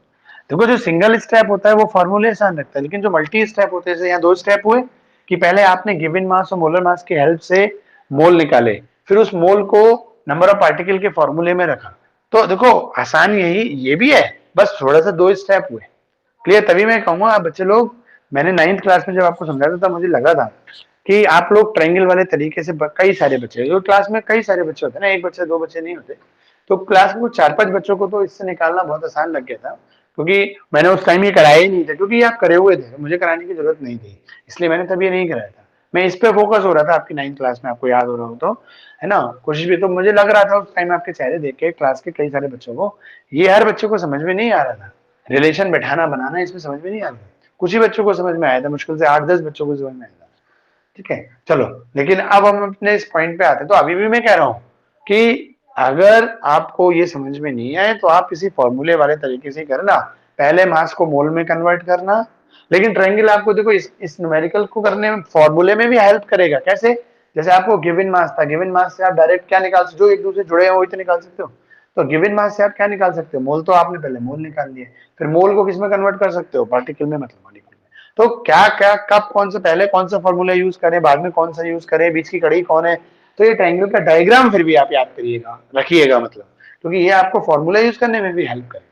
देखो जो सिंगल स्टेप होता है वो फॉर्मूले आसान रखता है, लेकिन जो मल्टी स्टेप होते हैं, जैसे यहाँ 2 स्टेप हुए कि पहले आपने गिवन मास और मोलर मास की हेल्प से मोल निकाले, फिर उस मोल को नंबर ऑफ पार्टिकल के फॉर्मूले में रखा। तो देखो आसान यही ये भी है, बस थोड़ा सा 2 स्टेप हुए। क्लियर, तभी मैं कहूंगा आप बच्चे लोग, मैंने 9th क्लास में जब आपको समझाया था मुझे लगा था कि आप लोग ट्रायंगल वाले तरीके से कई सारे बच्चे, जो क्लास में कई सारे बच्चे होते हैं ना, एक बच्चे 2 बच्चे नहीं होते, तो क्लास में 4-5 बच्चों को तो इससे निकालना बहुत आसान लग गया था, क्योंकि मैंने उस टाइम ये कराया ही नहीं था, क्योंकि ये आप करे हुए थे, मुझे कराने की जरूरत नहीं थी, इसलिए मैंने तब ये नहीं कराया था। मैं इस पे फोकस हो रहा था आपकी 9th क्लास में, आपको याद हो रहा हो तो, है ना। कोशिश भी, तो मुझे लग रहा था उस टाइम आपके चेहरे देख के क्लास के कई सारे बच्चों को, ये हर बच्चे को समझ में नहीं आ रहा था, रिलेशन बैठाना बनाना इसमें समझ में नहीं आ रहा था, कुछ ही बच्चों को समझ में आया था, मुश्किल से 8-10 बच्चों को समझ में आया था, ठीक है। चलो, लेकिन अब हम अपने इस पॉइंट पे आते हैं, तो अभी भी मैं कह रहा हूं कि अगर आपको ये समझ में नहीं आए तो आप किसी फॉर्मूले वाले तरीके से करना, पहले मास को मोल में कन्वर्ट करना। लेकिन ट्रायंगल आपको देखो इस न्यूमेरिकल को करने में फॉर्मूले में भी हेल्प करेगा, कैसे, जैसे आपको गिवन मास था, गिवन मास से आप डायरेक्ट क्या निकाल सकते हो, जो एक दूसरे जुड़े हैं वही तो निकाल सकते हो। तो गिवन मास से आप क्या निकाल सकते हो, मोल, तो आपने पहले मोल निकाल लिए, फिर मोल को किस में कन्वर्ट कर सकते हो, पार्टिकल में, मतलब मॉलिक्यूल में। तो क्या क्या कब कौन सा, पहले कौन सा फॉर्मूला यूज करें, बाद में कौन सा यूज करें, बीच की कड़ी कौन है, तो ये ट्रायंगल का डायग्राम फिर भी आप याद करिएगा, रखिएगा, मतलब क्योंकि ये आपको फॉर्मूला यूज करने में भी हेल्प करेगा।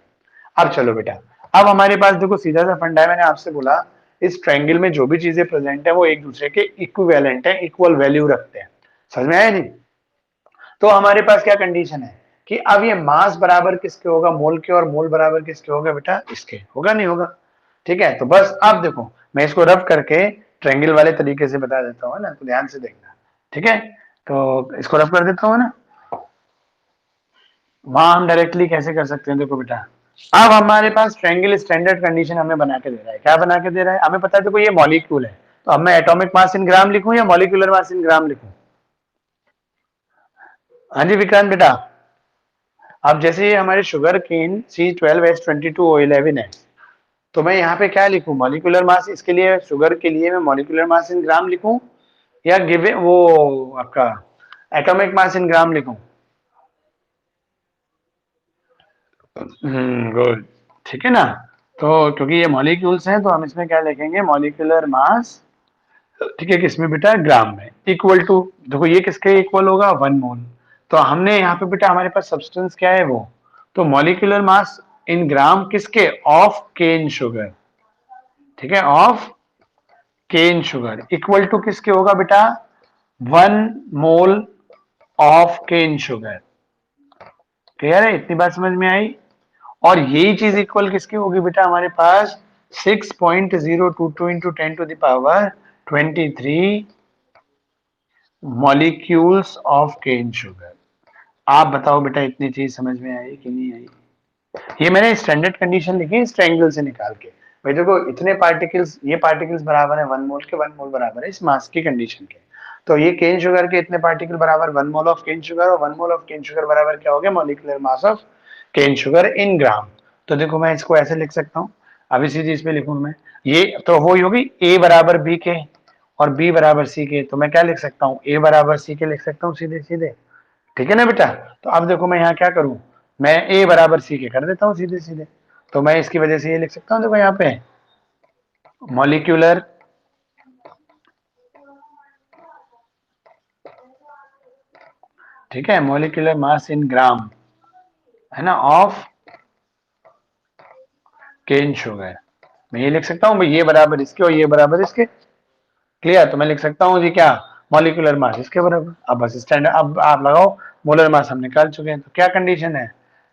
अब चलो बेटा, अब हमारे पास देखो सीधा सा फंडा है, मैंने आपसे बोला इस ट्रायंगल में जो भी चीजें प्रेजेंट है वो एक दूसरे के इक्विवेलेंट है, इक्वल वैल्यू रखते हैं, समझ में आया नहीं। तो हमारे पास क्या कंडीशन है कि अब ये मास बराबर किसके होगा, मोल के, और मोल बराबर किसके होगा बेटा, इसके, होगा नहीं होगा, ठीक है। तो बस अब देखो मैं इसको रफ करके ट्रायंगल वाले तरीके से बता देता हूँ ना, तो ध्यान से देखना, ठीक है। तो इसको रफ कर देता हूँ ना, वहां हम डायरेक्टली कैसे कर सकते हैं, देखो बेटा, अब हमारे पास ट्रायंगल स्टैंडर्ड कंडीशन हमें बना के दे रहा है, क्या बना के दे रहा है, हमें पता है देखो ये मॉलिक्यूल है, तो अब मैं एटॉमिक मास इन ग्राम लिखूं या मॉलिक्यूलर मास इन ग्राम लिखूं। हाँ जी विक्रांत बेटा, अब जैसे ये हमारे शुगर केन C12H22O11 है, तो मैं यहाँ पे क्या लिखूं, मॉलिक्यूलर मास, इसके लिए शुगर के लिए मैं मॉलिक्यूलर मास इन ग्राम लिखूं, या गिवे वो आपका एटॉमिक मास इन ग्राम लिखूं। गुड, ठीक है ना। तो क्योंकि ये मॉलिक्यूल्स हैं तो हम इसमें क्या लिखेंगे, मॉलिक्यूलर मास, ठीक है, किसमें बेटा, ग्राम में, इक्वल टू, देखो ये किसके इक्वल होगा, 1 मोल। तो हमने यहाँ पे बेटा हमारे पास सब्सटेंस क्या है वो, तो मॉलिक्यूलर मास इन ग्राम किसके, ऑफ केन शुगर, ठीक है, of cane sugar equal to किसके होगा बेटा, 1 mole of cane sugar. Clear है, इतनी बात समझ में आई। और यही चीज इक्वल किसकी होगी बेटा, हमारे पास 6.022 into 10⁻23 molecules of cane sugar. आप बताओ बेटा इतनी चीज समझ में आई कि नहीं आई। ये मैंने स्टैंडर्ड कंडीशन लिखी है इस ट्रायंगल से निकाल के, भाई देखो इतने पार्टिकल्स, ये पार्टिकल्स बराबर है 1 मोल के, 1 मोल बराबर है इस मास की कंडीशन के, तो ये केन शुगर के इतने पार्टिकल बराबर 1 मोल ऑफ केन शुगर, और 1 मोल ऑफ केन शुगर बराबर क्या हो गया, molecular mass of cane sugar in gram. तो देखो मैं इसको ऐसे लिख सकता हूँ, अब इसी चीज पे लिखूं मैं, ये तो वो ही होगी ए बराबर बी के और बी बराबर सी के, तो मैं क्या लिख सकता हूँ, ए बराबर सी के लिख सकता हूँ सीधे सीधे, ठीक है ना बेटा। तो अब देखो मैं यहाँ क्या करूं, मैं ए बराबर सी के कर देता हूँ सीधे सीधे, तो मैं इसकी वजह से ये लिख सकता हूँ, देखो यहाँ पे मॉलिक्यूलर ठीक है, मॉलिक्यूलर मास इन ग्राम, है ना, ऑफ केन शुगर, मैं ये लिख सकता हूँ भाई, ये बराबर इसके और ये बराबर इसके। क्लियर, तो मैं लिख सकता हूँ जी क्या, मॉलिक्यूलर मास इसके बराबर। अब बस स्टैंडर्ड, अब आप लगाओ, मोलर मास हम निकाल चुके हैं, तो क्या कंडीशन है,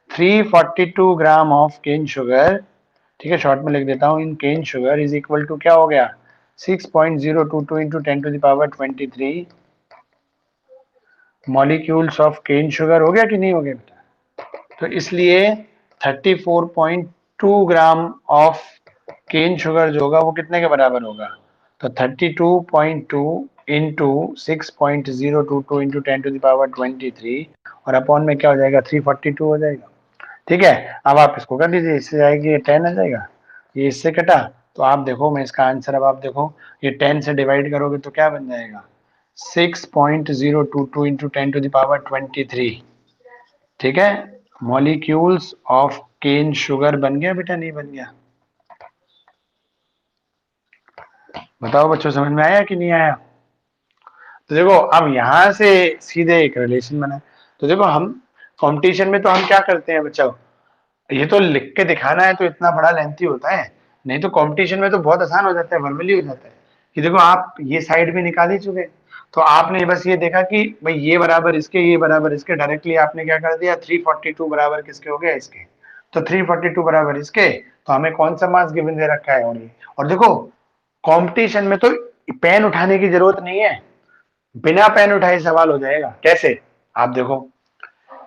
342 ग्राम ऑफ केन शुगर, ठीक है, शॉर्ट में लिख देता हूँ, in cane sugar is equal to क्या हो गया, 6.022 into 10⁻23 molecules of cane sugar, हो गया कि नहीं हो गया बेटा। तो इसलिए 34.2 ग्राम ऑफ केन शुगर जो होगा वो कितने के बराबर होगा, तो 32.2 इंटू 6.022 इंटू 10⁻23 और अपॉन में क्या हो जाएगा 342 हो जाएगा। ठीक है, अब आप इसको कर लीजिए, इससे जाएगी ये 10 आ जाएगा, ये इससे कटा, तो आप देखो मैं इसका आंसर, अब आप देखो ये 10 से डिवाइड करोगे तो क्या बन जाएगा 6.022 इंटू 10⁻23। ठीक है, मॉलिक्यूल्स ऑफ केन शुगर बन गया बेटा, नहीं बन गया? बताओ बच्चों, समझ में आया कि नहीं आया? तो देखो अब यहां से सीधे एक रिलेशन बना। तो देखो हम कंपटीशन में तो हम क्या करते हैं बच्चों, ये तो लिख के दिखाना है तो इतना बड़ा लेंथी होता है, नहीं तो कंपटीशन में तो बहुत आसान हो जाता है, वर्बली हो जाता है कि देखो आप ये साइड भी निकाल ही चुके, तो आपने बस ये देखा कि भाई ये बराबर इसके, ये बराबर इसके, डायरेक्टली आपने क्या कर दिया 342 बराबर किसके हो गया, इसके। तो 342 बराबर इसके, तो हमें कौन सा मास गिवन दे रखा है, और देखो कंपटीशन में तो पेन उठाने की जरूरत नहीं है, बिना पेन उठाए सवाल हो जाएगा। कैसे, आप देखो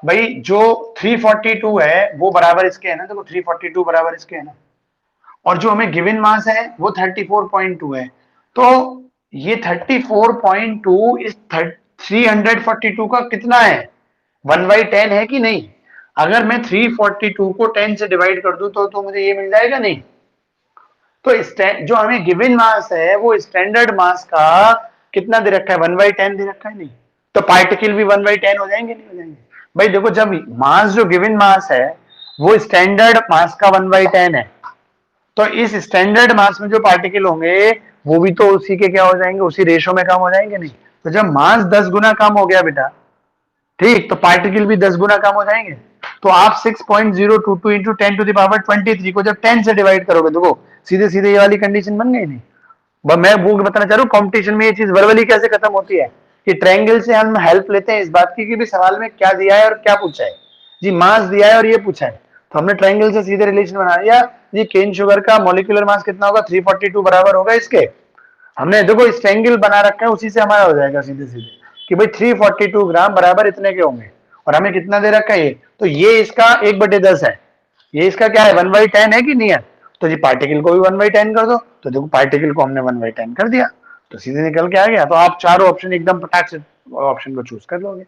भाई जो 342 है वो बराबर इसके है ना, देखो 342 बराबर इसके है ना, और जो हमें गिवन मास है वो 34.2 है, तो ये 34.2 इस 342 का कितना है, 1/10 है कि नहीं? अगर मैं 342 को 10 से डिवाइड कर दूं तो मुझे ये मिल जाएगा, नहीं? तो जो हमें गिवन मास है वो स्टैंडर्ड मास का कितना दे रखा है, 1/10 दे रखा है, नहीं? तो पार्टिकल भी 1/10 हो जाएंगे, नहीं हो जाएंगे? भाई देखो जब मास, जो गिवन मास है वो स्टैंडर्ड मास का 1/10 है, तो इस स्टैंडर्ड मास में जो पार्टिकल होंगे वो भी तो उसी के क्या हो जाएंगे, उसी रेशो में कम हो जाएंगे, नहीं? तो जब मास 10 गुना कम हो गया बेटा, ठीक, तो पार्टिकल भी 10 गुना कम हो जाएंगे। तो आप 6.022 इंटू 10⁻23 को जब 10 से डिवाइड करोगे, देखो सीधे सीधे ये वाली कंडीशन बन गई, नहीं? मैं वो बताना चाह रहा हूँ कंपटीशन में ये चीज वर्बली कैसे खत्म होती है, कि ट्रायंगल से हम हेल्प लेते हैं इस बात की कि भी सवाल में क्या दिया है और क्या पूछा है। जी मास दिया है और ये पूछा है, तो हमने ट्रायंगल से सीधे रिलेशन बना दिया। जी केन शुगर का मॉलिक्यूलर मास कितना होगा, 342 बराबर होगा इसके। हमने देखो इस ट्रायंगल बना रखा है, उसी से हमारा हो जाएगा सीधे सीधे कि भाई 342 ग्राम बराबर इतने के होंगे, और हमें कितना दे रखा है ये, तो ये इसका 1/10 है, ये इसका क्या है 1/10 है कि नहीं है? तो जी पार्टिकल को भी 1/10 कर दो, तो देखो पार्टिकल को हमने 1/10 कर दिया, तो सीधे निकल के आ गया। तो आप चारों ऑप्शन एकदम फटाक से ऑप्शन को चूज कर लोगे,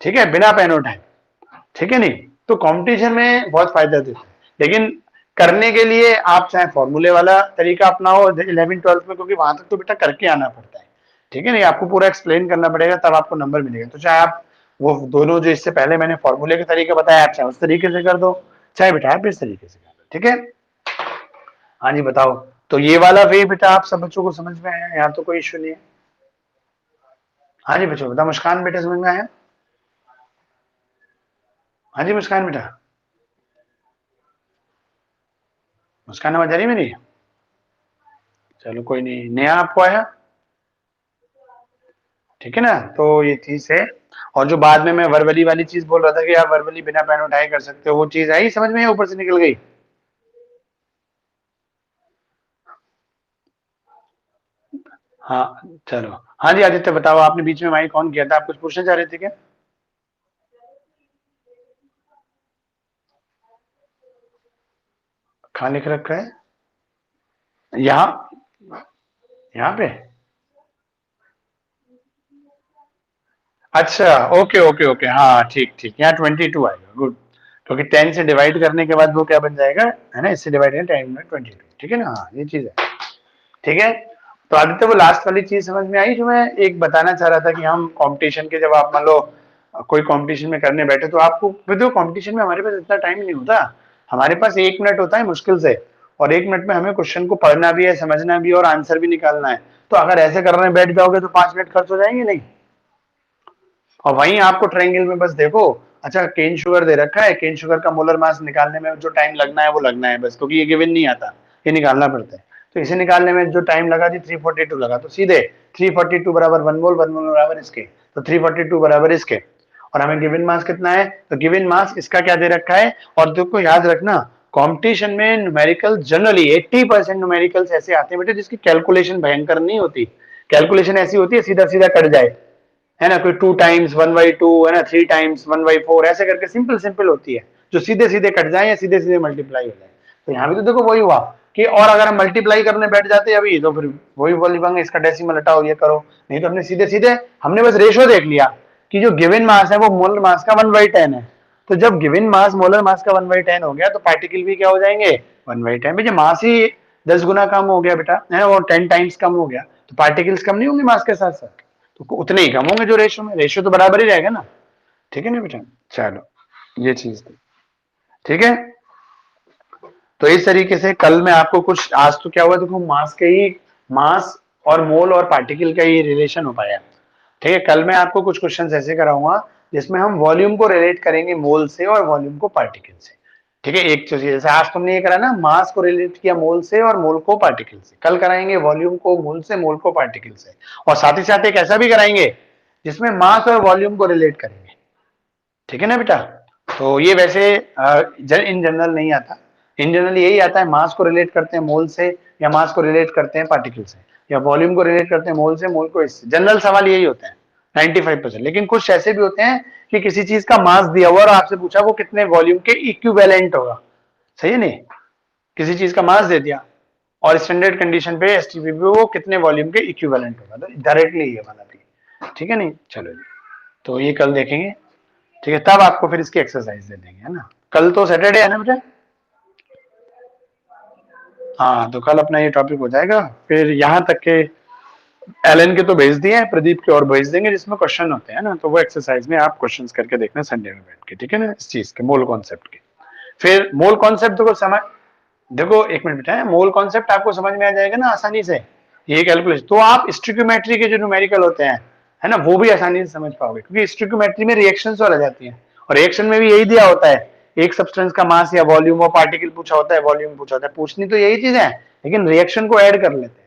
ठीक है, बिना पेन उठाए, ठीक है, नहीं? तो कंपटीशन में बहुत फायदा देता है, लेकिन करने के लिए आप चाहे फॉर्मूले वाला तरीका अपनाओ 11th-12th में, क्योंकि वहां तक तो बेटा करके आना पड़ता है, ठीक है, नहीं? आपको पूरा एक्सप्लेन करना पड़ेगा तब आपको नंबर मिलेगा। तो चाहे आप वो दोनों जो इससे पहले मैंने फॉर्मूले के तरीके बताया, आप चाहे उस तरीके से कर दो, चाहे बेटा आप इस तरीके से कर दो, ठीक है? हाँ जी बताओ। तो ये वाला वे बेटा आप सब बच्चों को समझ में आया, यहाँ तो कोई इश्यू नहीं है? हाँ जी बच्चों बताओ, मुस्कान बेटा समझ में आया? हाँ जी मुस्कान बेटा, मुस्कान आवाज आ रही है मेरी? चलो कोई नहीं, नया आपको आया, ठीक है ना? तो ये चीज है। और जो बाद में मैं वर्बली वाली चीज बोल रहा था कि आप वर्बली बिना पेन उठाए कर सकते हो, वो चीज आई समझ में या ऊपर से निकल गई? हाँ चलो। हाँ जी आदित्य बताओ, आपने बीच में माइक ऑन किया था, आप कुछ पूछना चाह रहे थे क्या? कहाँ लिख रखा है? यहाँ, यहाँ पे? अच्छा ओके ओके ओके, हाँ ठीक ठीक, यहाँ 22 आएगा, गुड। क्योंकि 10 से डिवाइड करने के बाद वो क्या बन जाएगा, है ना, इससे डिवाइड करना 10 में 22, ठीक है ना? हाँ ये चीज है, ठीक है। तो आदित्य वो लास्ट वाली चीज समझ में आई जो मैं एक बताना चाह रहा था, कि हम कंपटीशन के, जब आप मान लो कोई कंपटीशन में करने बैठे, तो आपको देखो कंपटीशन में हमारे पास इतना टाइम नहीं होता, हमारे पास 1 मिनट होता है मुश्किल से, और 1 मिनट में हमें क्वेश्चन को पढ़ना भी है, समझना भी है और आंसर भी निकालना है। तो अगर ऐसे करने बैठ जाओगे तो 5 मिनट खर्च हो जाएंगे, नहीं? और वहीं आपको ट्रायंगल में बस देखो, अच्छा केन शुगर दे रखा है, केन शुगर का मोलर मास निकालने में जो टाइम लगना है वो लगना है बस, क्योंकि ये गिवन नहीं आता, ये निकालना पड़ता है। तो इसे निकालने में जो टाइम लगा जी 342 लगा, तो सीधे 342 बराबर 1 मोल, 1 मोल बराबर इसके, तो 342 बराबर इसके। और हमें गिवन मास कितना है, तो गिवन मास इसका क्या दे रखा है। और देखो याद रखना, कंपटीशन में न्यूमेरिकल जनरली 80% न्यूमेरिकल्स ऐसे आते हैं बेटे जिसकी कैलकुलेशन भयंकर नहीं होती, कैलकुलेशन ऐसी होती है सीधा सीधा कट जाए, है ना, कोई 2 टाइम्स 1/2, है ना, 3 टाइम्स 1/4, ऐसे करके सिंपल सिंपल होती है, जो सीधे सीधे कट जाए या सीधे सीधे मल्टीप्लाई हो जाए। तो यहाँ भी तो देखो वही हुआ कि और अगर हम मल्टीप्लाई करने बैठ जाते अभी तो फिर वही बोल पाएंगे इसका डेसिमल हटाओ ये करो, नहीं तो हमने सीधे सीधे हमने बस रेशो देख लिया कि जो गिवन मास है वो मोलर मास का 1/10 है। तो जब गिवन मास मोलर मास का 1/10 हो गया तो पार्टिकल भी क्या हो जाएंगे 1/10। भैया मास ही 10 गुना कम हो गया बेटा है, और 10 टाइम्स कम हो गया तो पार्टिकल्स कम नहीं होंगे मास के साथ साथ, तो उतने ही कम होंगे जो रेशो में, रेशो तो बराबर ही रहेगा ना। ठीक है ना बेटा, चलो ये चीज थी। ठीक है, तो इस तरीके से कल मैं आपको कुछ, आज तो क्या हुआ देखो मास के ही, मास और मोल और पार्टिकल का ही रिलेशन हो पाया। ठीक है, कल मैं आपको कुछ क्वेश्चंस ऐसे कराऊंगा जिसमें हम वॉल्यूम को रिलेट करेंगे मोल से और वॉल्यूम को पार्टिकल से। ठीक है, एक चीज जैसे आज तुमने ये करा ना, मास को रिलेट किया मोल से और मोल को पार्टिकल से, कल कराएंगे वॉल्यूम को मोल से, मोल को पार्टिकल से, और साथ ही साथ एक ऐसा भी कराएंगे जिसमें मास और वॉल्यूम को रिलेट करेंगे। ठीक है ना बेटा, तो ये वैसे इन जनरल नहीं आता, इन जनरल यही आता है मास को रिलेट करते हैं मोल से, या मास को रिलेट करते हैं पार्टिकल से, या वॉल्यूम को रिलेट करते हैं मोल से, मोल को इससे, जनरल सवाल यही होता है 95%। लेकिन कुछ ऐसे भी होते हैं कि किसी चीज का मास दिया हुआ और आपसे पूछा वो कितने वॉल्यूम के इक्विवेलेंट होगा, सही है नहीं, किसी चीज का मास दे दिया और स्टैंडर्ड कंडीशन पे एसटीपी पे वो कितने वॉल्यूम के इक्विवेलेंट होगा, तो डायरेक्टली ये वाला भी। ठीक है नहीं, चलो जी, तो ये कल देखेंगे। ठीक है, तब आपको फिर इसकी एक्सरसाइज दे देंगे, है ना, कल तो सैटरडे है ना बेटा। हाँ, तो कल अपना ये टॉपिक हो जाएगा, फिर यहाँ तक के एलन के तो भेज दिए हैं, प्रदीप के और भेज देंगे जिसमें क्वेश्चन होते हैं ना, तो वो एक्सरसाइज में आप क्वेश्चंस करके देखना संडे में बैठ के। ठीक है ना, इस चीज के मोल कॉन्सेप्ट के, फिर मोल कॉन्सेप्ट को समझ, देखो एक मिनट बेटा, मोल कॉन्सेप्ट आपको समझ में आ जाएगा ना आसानी से, ये कैलकुलेशन तो आप स्टोइकियोमेट्री के जो न्यूमेरिकल होते हैं है ना वो भी आसानी से समझ पाओगे, क्योंकि स्टोइकियोमेट्री में रिएक्शंस और आ जाती हैं, और रिएक्शन में भी यही दिया होता है, एक सब्सटेंस का मास या वॉल्यूम और पार्टिकल पूछा होता है, वॉल्यूम पूछा होता है, पूछनी तो यही चीज है, लेकिन रिएक्शन को ऐड कर लेते हैं।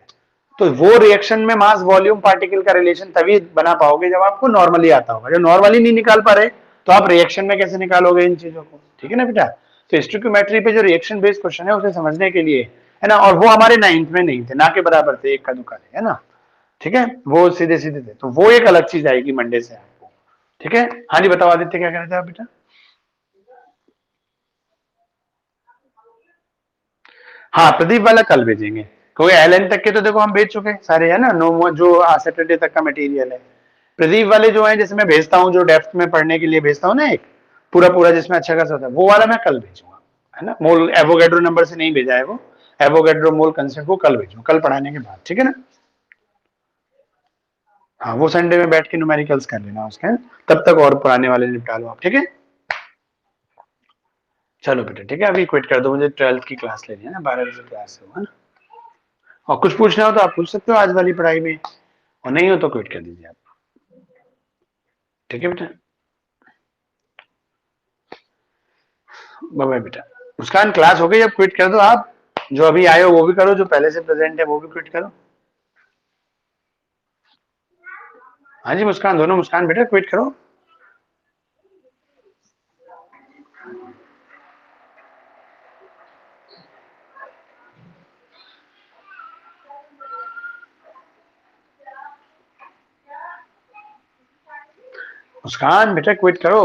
तो वो रिएक्शन में मास वॉल्यूम पार्टिकल का रिलेशन तभी बना पाओगे जब आपको नॉर्मली आता होगा, जब नॉर्मली नहीं निकाल पा रहे तो आप रिएक्शन में कैसे निकालोगे इन चीजों को। ठीक है ना बेटा, तो स्टोइकियोमेट्री पे जो रिएक्शन बेस्ड क्वेश्चन है उसे समझने के लिए, है ना, और वो हमारे 9th में नहीं थे, ना के बराबर थे, एक का दुका थे, है ना। ठीक है, वो सीधे सीधे थे, तो वो एक अलग चीज आएगी मंडे से आपको। ठीक है, हाँ जी बताओ आदित्य क्या कह रहे थे आप बेटा। हाँ, प्रदीप वाला कल भेजेंगे, क्योंकि एल तक के तो देखो हम भेज चुके हैं सारे, है ना, नो जो सैटरडे तक का मटेरियल है। प्रदीप वाले जो है जैसे मैं भेजता हूँ, जो डेप्थ में पढ़ने के लिए भेजता हूँ ना, एक पूरा पूरा जिसमें अच्छा खासा होता है, वो वाला मैं कल भेजूंगा, है ना, मोल एवोगैड्रो नंबर से नहीं भेजा है वो, एवोगैड्रो मोल कंसेप्ट वो कल भेजूंगा, कल पढ़ाने के बाद। ठीक है ना, हाँ वो संडे में बैठ के न्यूमेरिकल्स कर लेना उसके, तब तक और पुराने वाले निपटा लो आप। ठीक है, चलो बेटा ठीक है, अभी क्विट कर दो, मुझे 12th की क्लास लेनी है ना, 12 बजे क्लास है ना, और कुछ पूछना हो तो आप पूछ सकते हो आज वाली पढ़ाई में, और नहीं हो तो क्विट कर दीजिए आप। ठीक है बेटा, बाय बाय बेटा। मुस्कान क्लास हो गई, अब क्विट कर दो आप, जो अभी आए हो वो भी करो, जो पहले से प्रेजेंट है वो भी क्विट करो। हाँ जी मुस्कान, दोनों मुस्कान बेटा क्विट करो। मुस्कान बेटा क्विट करो।